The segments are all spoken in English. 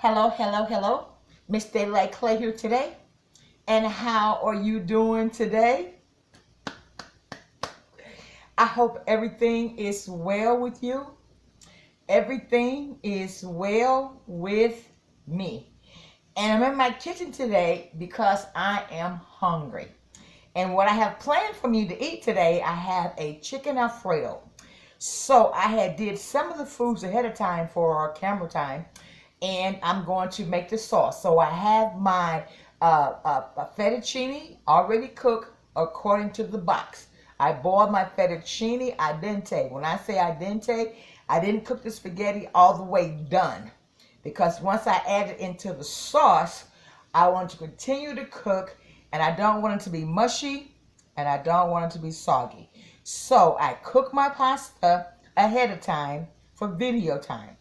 Hello, hello, hello. Miss Daylight Clay here today. And how are you doing today? I hope everything is well with you. Everything is well with me. And I'm in my kitchen today because I am hungry. And what I have planned for me to eat today, I have a chicken Alfredo. So I had did some of the foods ahead of time for our camera time, and I'm going to make the sauce. So I have my fettuccine already cooked according to the box. I boiled my fettuccine al dente. When I say al dente, I didn't cook the spaghetti all the way done, because once I add it into the sauce, I want to continue to cook, and I don't want it to be mushy, and I don't want it to be soggy. So I cook my pasta ahead of time for video time.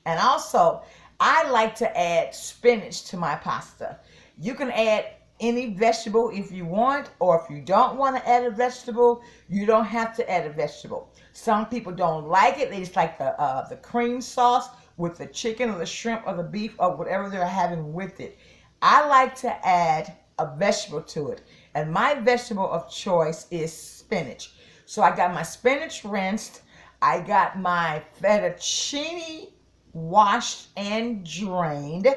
And also, I like to add spinach to my pasta. You can add any vegetable if you want, or if you don't want to add a vegetable, you don't have to add a vegetable. Some people don't like it. They just like the cream sauce with the chicken or the shrimp or the beef or whatever they're having with it. I like to add a vegetable to it. And my vegetable of choice is spinach. So I got my spinach rinsed. I got my fettuccine washed and drained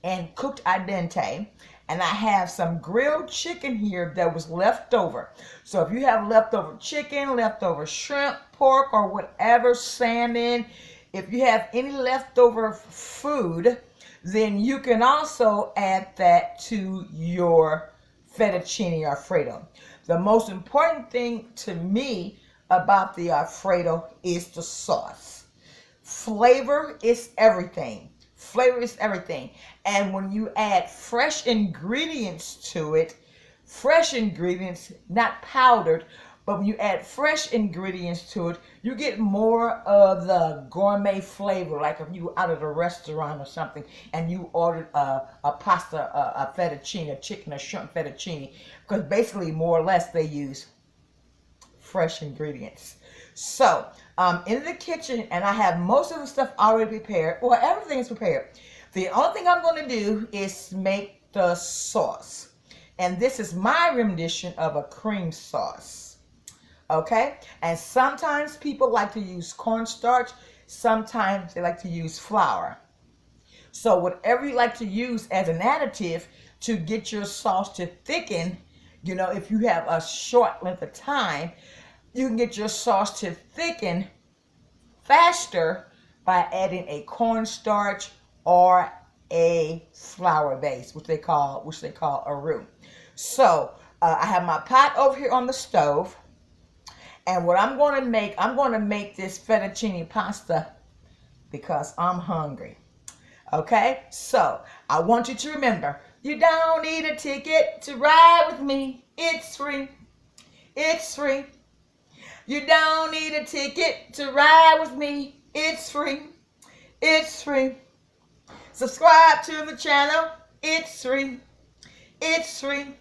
and cooked al dente. And I have some grilled chicken here that was left over. So if you have leftover chicken, leftover shrimp, pork, or whatever, salmon, if you have any leftover food, then you can also add that to your fettuccine Alfredo. The most important thing to me about the Alfredo is the sauce. Flavor is everything. Flavor is everything. And when you add fresh ingredients to it, fresh ingredients, not powdered, but when you add fresh ingredients to it, you get more of the gourmet flavor. Like if you were out at a restaurant or something and you ordered a pasta, a fettuccine, a chicken or shrimp fettuccine, because basically more or less they use fresh ingredients. So in the kitchen, and I have most of the stuff already prepared. Well, everything is prepared. The only thing I'm going to do is make the sauce. And this is my rendition of a cream sauce. Okay? And sometimes people like to use cornstarch. Sometimes they like to use flour. So whatever you like to use as an additive to get your sauce to thicken, you know, if you have a short length of time, you can get your sauce to thicken faster by adding a cornstarch or a flour base, which they call a roux. So I have my pot over here on the stove, and what I'm going to make this fettuccine pasta because I'm hungry. Okay, so I want you to remember, you don't need a ticket to ride with me. It's free. It's free. You don't need a ticket to ride with me. It's free. It's free. Subscribe to the channel. It's free. It's free.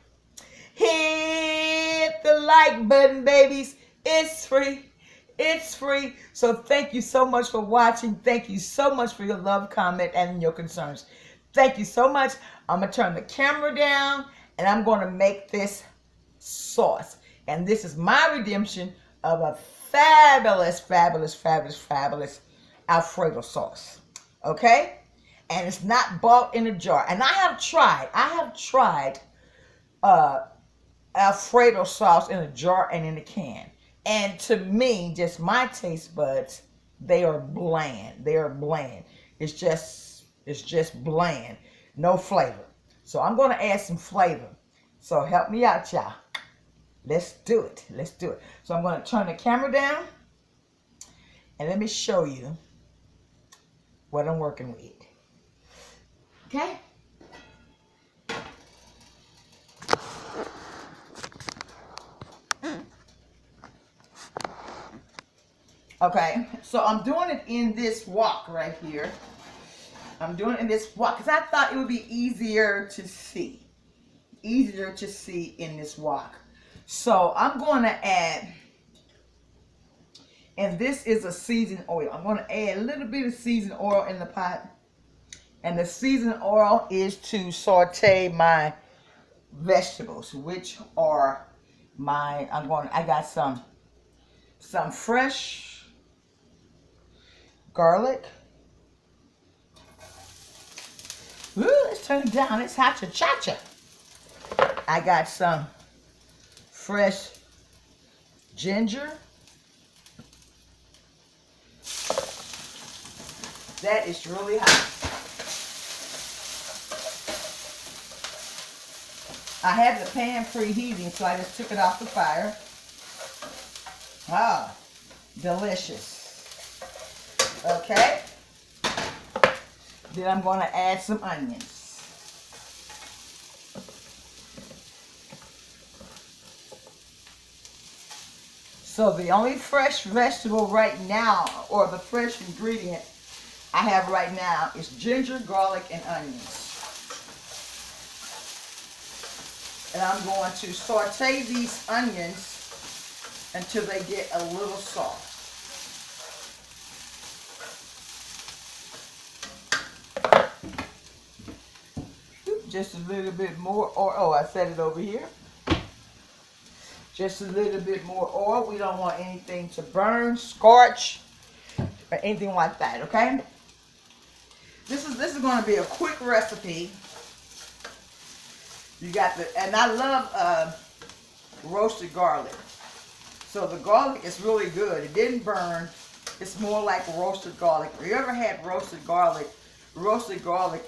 Hit the like button, babies. It's free. It's free. So thank you so much for watching. Thank you so much for your love, comment, and your concerns. Thank you so much. I'm going to turn the camera down, and I'm going to make this sauce. And this is my redemption of a fabulous, fabulous, fabulous, fabulous Alfredo sauce. Okay? And it's not bought in a jar. And I have tried Alfredo sauce in a jar and in a can. And to me, just my taste buds, they are bland. They are bland. It's just bland. No flavor. So I'm going to add some flavor. So help me out, y'all. Let's do it. Let's do it. So I'm going to turn the camera down, and let me show you what I'm working with. Okay? Okay, so I'm doing it in this wok right here. I'm doing it in this wok because I thought it would be easier to see. Easier to see in this wok. So I'm going to add, and this is a seasoned oil. I'm going to add a little bit of seasoned oil in the pot. And the seasoning oil is to saute my vegetables, which are I got some fresh garlic. Ooh, let's turn it down. It's hot cha-cha. I got some fresh ginger. That is really hot. I had the pan preheating, so I just took it off the fire. Ah, delicious. Okay. Then I'm going to add some onions. So the only fresh vegetable right now, or the fresh ingredient I have right now, is ginger, garlic, and onions. And I'm going to saute these onions until they get a little soft. Just a little bit more, oh, I set it over here. Just a little bit more oil. We don't want anything to burn, scorch, or anything like that, okay? This is going to be a quick recipe. You got and I love roasted garlic. So the garlic is really good. It didn't burn. It's more like roasted garlic. If you ever had roasted garlic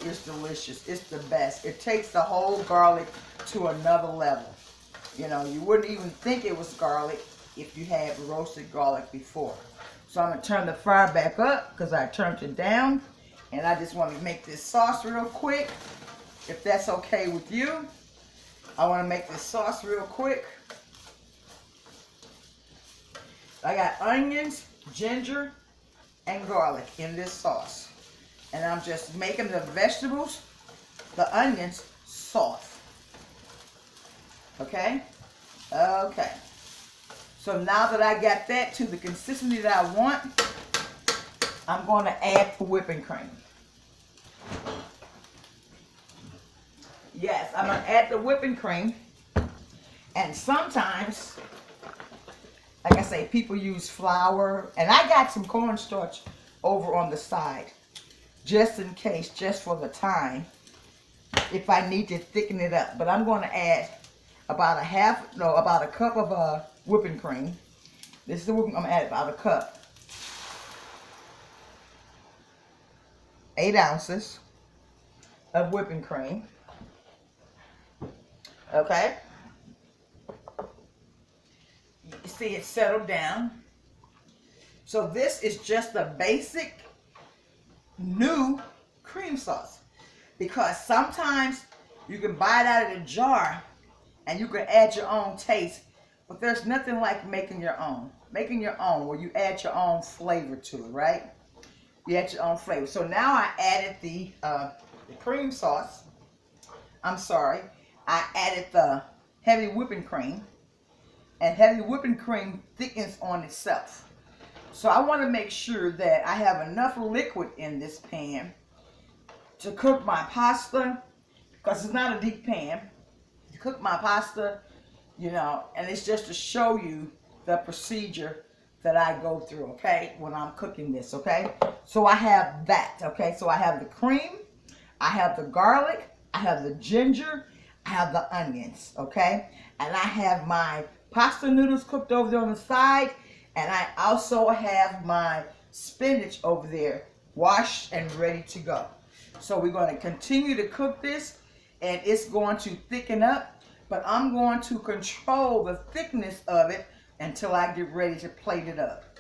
is delicious. It's the best. It takes the whole garlic to another level. You know, you wouldn't even think it was garlic if you had roasted garlic before. So I'm going to turn the fire back up because I turned it down. And I just want to make this sauce real quick, if that's okay with you. I want to make this sauce real quick. I got onions, ginger, and garlic in this sauce. And I'm just making the vegetables, the onions, soft. Okay? Okay. So now that I got that to the consistency that I want, I'm going to add the whipping cream. Yes, I'm going to add the whipping cream. And sometimes, like I say, people use flour. And I got some cornstarch over on the side, just in case, just for the time, if I need to thicken it up. But I'm going to add about a cup of whipping cream. This is the whipping. I'm going to add about a cup. 8 ounces of whipping cream. Okay. You see it settled down. So this is just the basic new cream sauce. Because sometimes you can buy it out of the jar and you can add your own taste, but there's nothing like making your own. Making your own where you add your own flavor to it, right? You add your own flavor. So now I added the cream sauce. I'm sorry. I added the heavy whipping cream. And heavy whipping cream thickens on itself. So I want to make sure that I have enough liquid in this pan to cook my pasta, because it's not a deep pan, to cook my pasta, you know, and it's just to show you the procedure that I go through, okay, when I'm cooking this, okay? So I have that, okay? So I have the cream, I have the garlic, I have the ginger, I have the onions, okay? And I have my pasta noodles cooked over there on the side, and I also have my spinach over there washed and ready to go. So we're going to continue to cook this, and it's going to thicken up, but I'm going to control the thickness of it until I get ready to plate it up.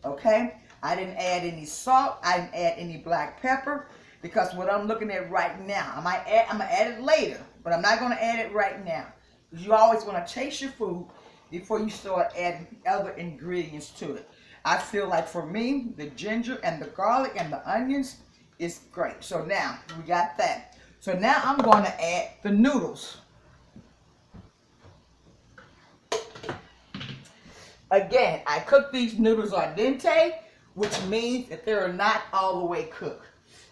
Okay? I didn't add any salt. I didn't add any black pepper, because what I'm looking at right now, I'm going to add it later, but I'm not going to add it right now. Because you always want to taste your food before you start adding other ingredients to it. I feel like for me, the ginger and the garlic and the onions is great. So now we got that. So now I'm going to add the noodles. Again, I cook these noodles al dente, which means that they're not all the way cooked.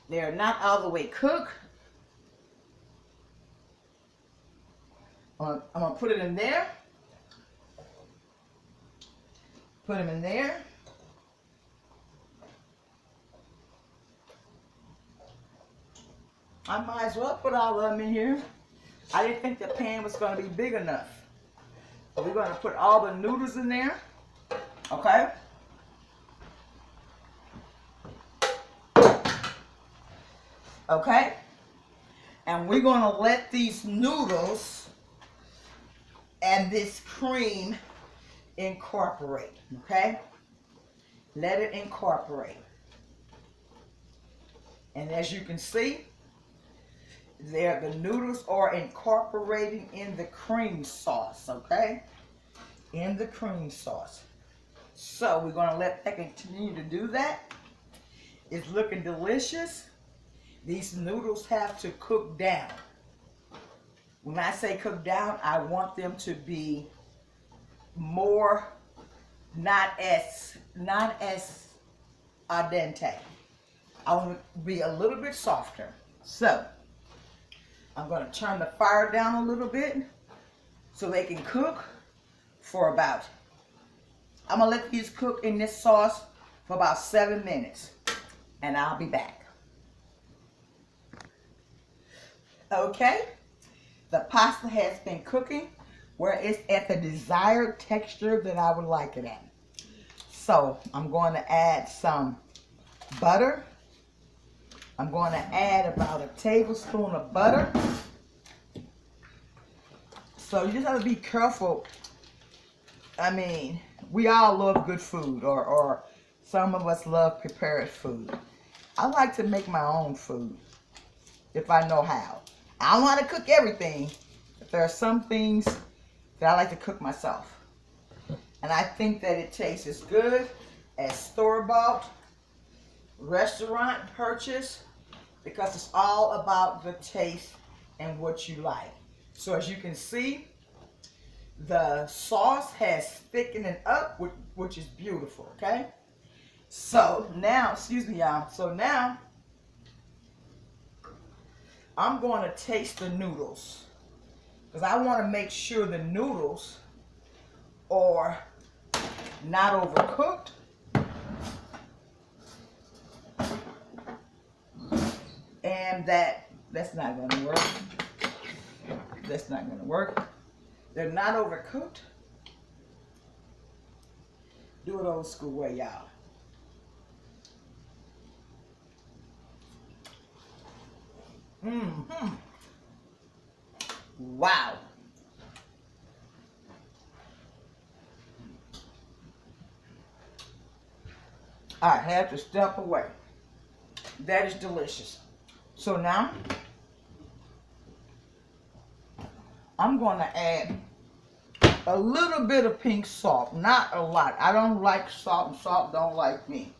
They're not all the way cooked. I'm gonna put it in there. Put them in there. I might as well put all of them in here. I didn't think the pan was gonna be big enough. So we're gonna put all the noodles in there. Okay? Okay? And we're gonna let these noodles and this cream incorporate. Okay? Let it incorporate. And as you can see, the noodles are incorporating in the cream sauce, okay? In the cream sauce. So we're gonna let that continue to do that. It's looking delicious. These noodles have to cook down. When I say cook down, I want them to be more, not as al dente. I want it to be a little bit softer. So I'm going to turn the fire down a little bit so they can cook for about, I'm going to let these cook in this sauce for about 7 minutes, and I'll be back. Okay, the pasta has been cooking where it's at the desired texture that I would like it at. So I'm going to add some butter. I'm going to add about a tablespoon of butter. So you just have to be careful. I mean, we all love good food, or some of us love prepared food. I like to make my own food if I know how. I don't know how to cook everything, but there are some things that I like to cook myself. And I think that it tastes as good as store-bought, restaurant purchase, because it's all about the taste and what you like. So as you can see, the sauce has thickened it up, which is beautiful, okay? So now, excuse me, y'all. So now, I'm going to taste the noodles, because I want to make sure the noodles are not overcooked. And that's not going to work. That's not going to work. They're not overcooked. Do it old school way, y'all. Wow. I had to step away. That is delicious. So now, I'm going to add a little bit of pink salt, not a lot. I don't like salt, and salt don't like me.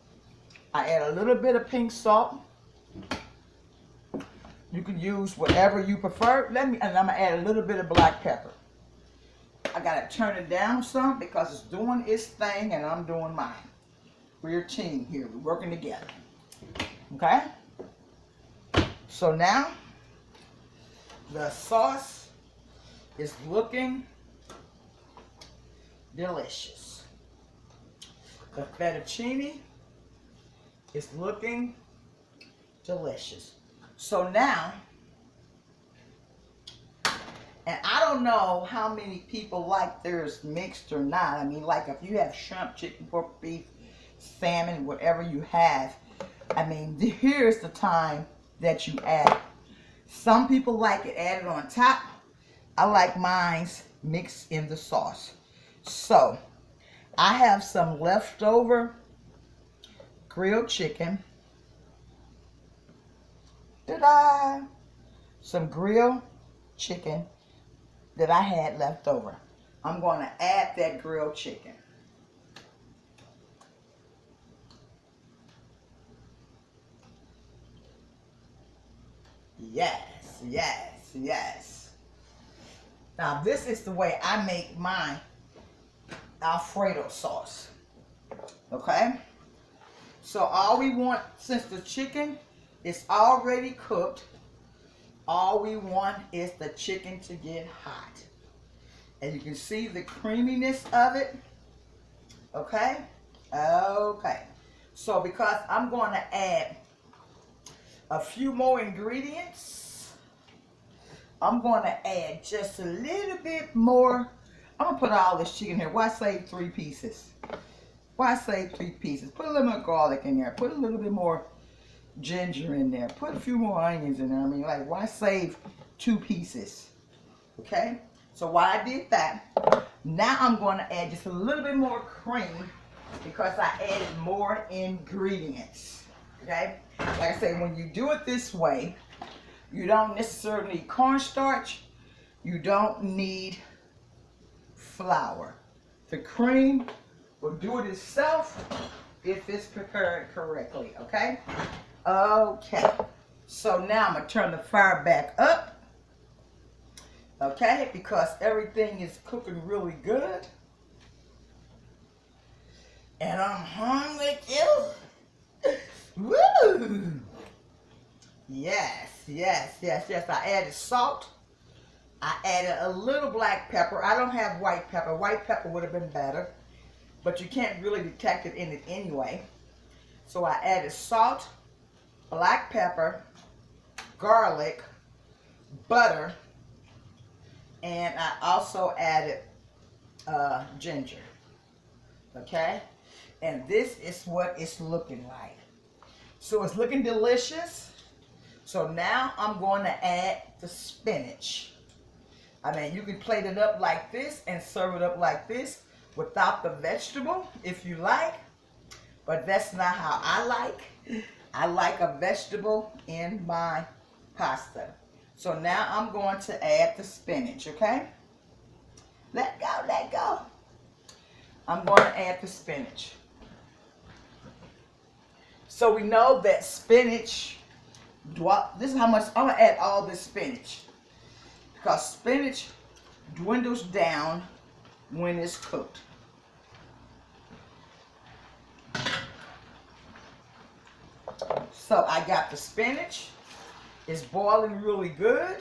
I add a little bit of pink salt. You can use whatever you prefer. And I'm going to add a little bit of black pepper. I got to turn it down some because it's doing its thing and I'm doing mine. We're a team here. We're working together. Okay? So now, the sauce is looking delicious. The fettuccine is looking delicious. So now, and I don't know how many people like theirs mixed or not. I mean, like if you have shrimp, chicken, pork, beef, salmon, whatever you have, I mean, here's the time that you add. Some people like it added on top. I like mine's mixed in the sauce. So, I have some leftover grilled chicken. Ta-da! Some grilled chicken that I had left over. I'm going to add that grilled chicken. Yes, yes, yes. Now this is the way I make my Alfredo sauce. Okay? So all we want, since the chicken It's already cooked. All we want is the chicken to get hot. And you can see the creaminess of it. Okay? Okay. So because I'm going to add a few more ingredients, I'm going to add just a little bit more. I'm going to put all this chicken here. Why save 3 pieces? Why save 3 pieces? Put a little more garlic in there. Put a little bit more ginger in there. Put a few more onions in there. I mean, like, why save 2 pieces? Okay? So while I did that, now I'm going to add just a little bit more cream because I added more ingredients. Okay? Like I say, when you do it this way, you don't necessarily need cornstarch. You don't need flour. The cream will do it itself if it's prepared correctly. Okay? Okay. So now I'm going to turn the fire back up. Okay, because everything is cooking really good. And I'm hungry too. Woo! Yes, yes, yes, yes. I added salt. I added a little black pepper. I don't have white pepper. White pepper would have been better. But you can't really detect it in it anyway. So I added salt, black pepper, garlic, butter, and I also added ginger. Okay? And this is what it's looking like. So it's looking delicious. So now I'm going to add the spinach. I mean, you can plate it up like this and serve it up like this without the vegetable if you like. But that's not how I like. I like a vegetable in my pasta. So now I'm going to add the spinach, okay? Let go, let go. I'm going to add the spinach. So we know that spinach, this is how much, I'm going to add all this spinach. Because spinach dwindles down when it's cooked. So I got the spinach. It's boiling really good.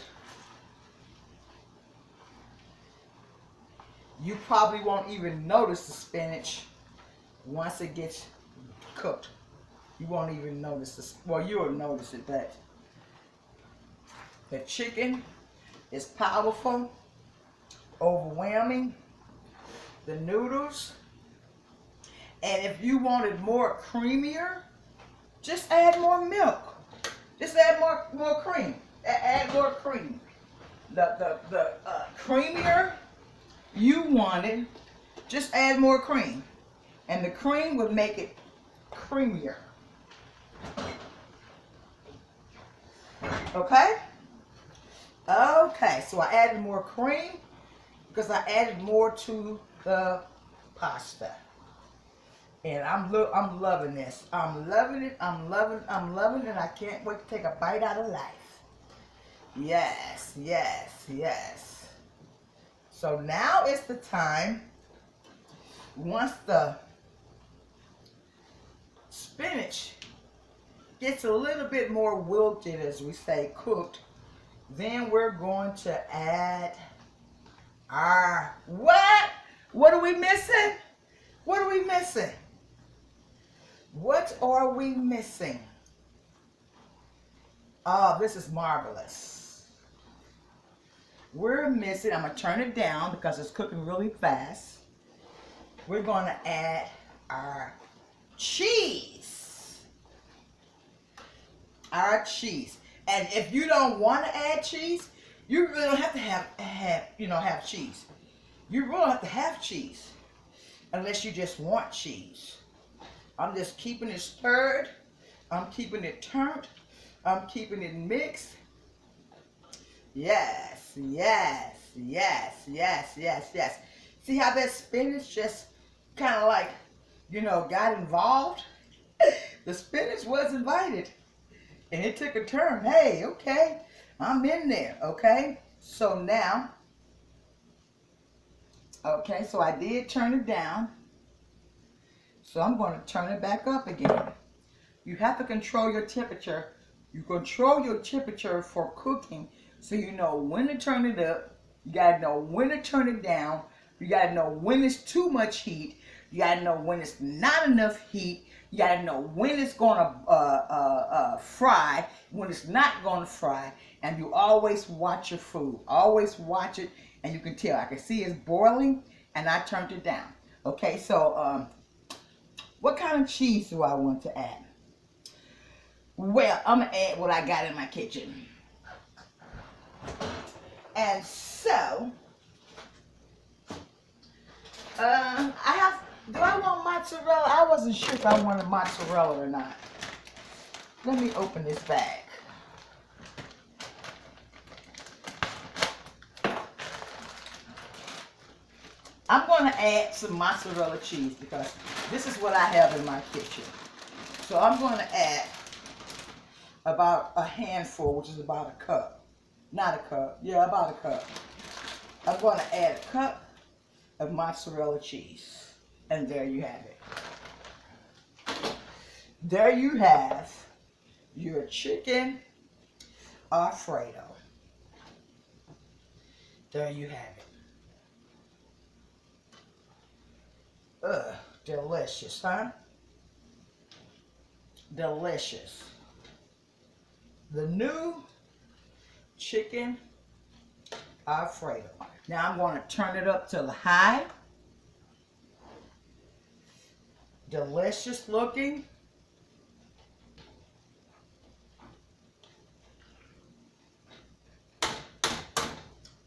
You probably won't even notice the spinach once it gets cooked. You won't even notice this. Well, you'll notice it, but the chicken is powerful, overwhelming. The noodles. And if you wanted more creamier, just add more milk. Just add more cream. Add more cream. The creamier you want it, just add more cream. And the cream would make it creamier. Okay? Okay, so I added more cream because I added more to the pasta. And I'm loving this. I'm loving it. I'm loving it. And I can't wait to take a bite out of life. Yes, yes, yes. So now is the time, once the spinach gets a little bit more wilted, as we say, cooked, then we're going to add our, what? What are we missing? What are we missing? What are we missing? Oh, this is marvelous. We're missing, I'm going to turn it down because it's cooking really fast. We're going to add our cheese. Our cheese. And if you don't want to add cheese, you really don't have to have cheese. You really don't have to have cheese unless you just want cheese. I'm just keeping it stirred. I'm keeping it turned. I'm keeping it mixed. Yes, yes, yes, yes, yes, yes. See how that spinach just kind of like, got involved? The spinach was invited. And it took a turn. Hey, okay, I'm in there, okay? So now, okay, so I did turn it down. So I'm going to turn it back up again. You have to control your temperature You control your temperature for cooking so you know when to turn it up. You got to know when to turn it down. You got to know when it's too much heat. You got to know when it's not enough heat. You got to know when it's going to fry, when it's not going to fry. And you always watch your food. Always watch it, and you can tell. I can see it's boiling, and I turned it down. Okay, so what kind of cheese do I want to add? Well, I'm going to add what I got in my kitchen. And so, do I want mozzarella? I wasn't sure if I wanted mozzarella or not. Let me open this bag. I'm going to add some mozzarella cheese because this is what I have in my kitchen. So I'm going to add about a handful, which is about a cup. Not a cup. Yeah, about a cup. I'm going to add a cup of mozzarella cheese. And there you have it. There you have your chicken Alfredo. There you have it. Ugh, delicious, huh? Delicious. The new chicken Alfredo. Now I'm going to turn it up to the high. Delicious looking.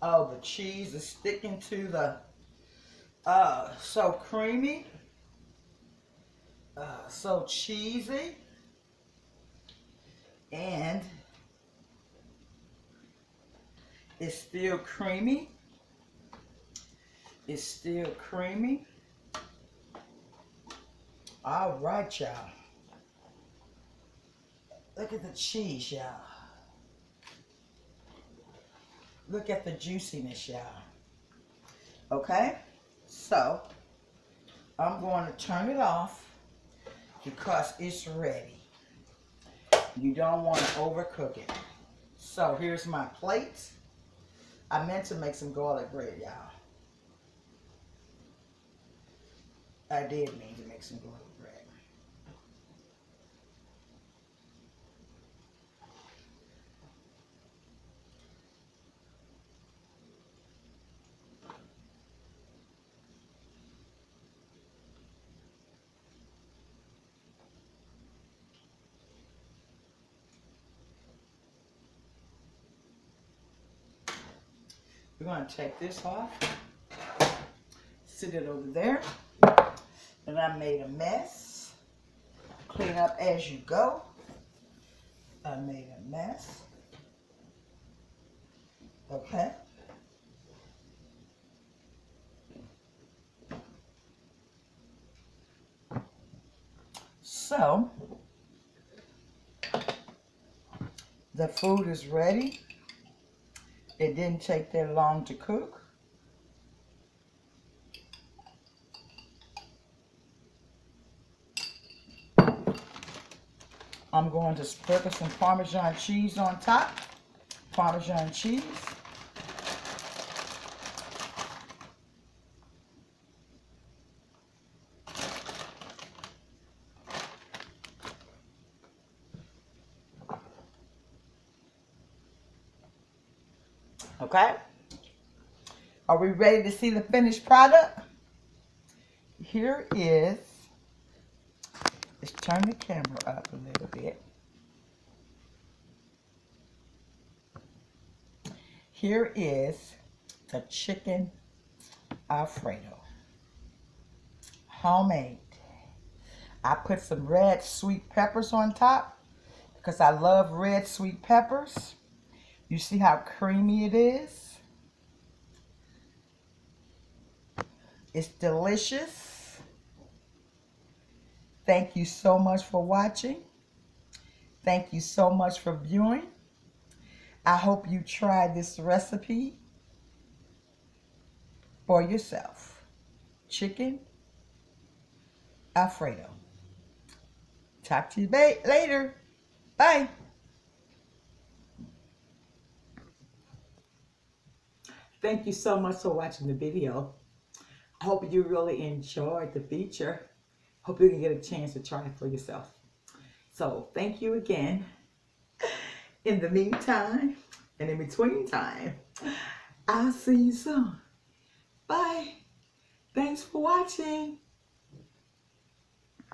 Oh, the cheese is sticking to the, so creamy, so cheesy, and it's still creamy. It's still creamy. All right, y'all. Look at the cheese, y'all. Look at the juiciness, y'all. Okay? So, I'm going to turn it off because it's ready. You don't want to overcook it. So, here's my plate. I meant to make some garlic bread, y'all. I did mean to make some garlic bread. We're going to take this off, sit it over there, and I made a mess. Clean up as you go. I made a mess. Okay. So, the food is ready. It didn't take that long to cook. I'm going to sprinkle some Parmesan cheese on top. Parmesan cheese. Okay? Are we ready to see the finished product? Here is, let's turn the camera up a little bit. Here is the chicken Alfredo. Homemade. I put some red sweet peppers on top because I love red sweet peppers. You see how creamy it is? It's delicious. Thank you so much for watching. Thank you so much for viewing. I hope you try this recipe for yourself. Chicken Alfredo. Talk to you later. Bye. Thank you so much for watching the video. I hope you really enjoyed the feature. Hope you can get a chance to try it for yourself. So thank you again. In the meantime, and in between time, I'll see you soon. Bye. Thanks for watching.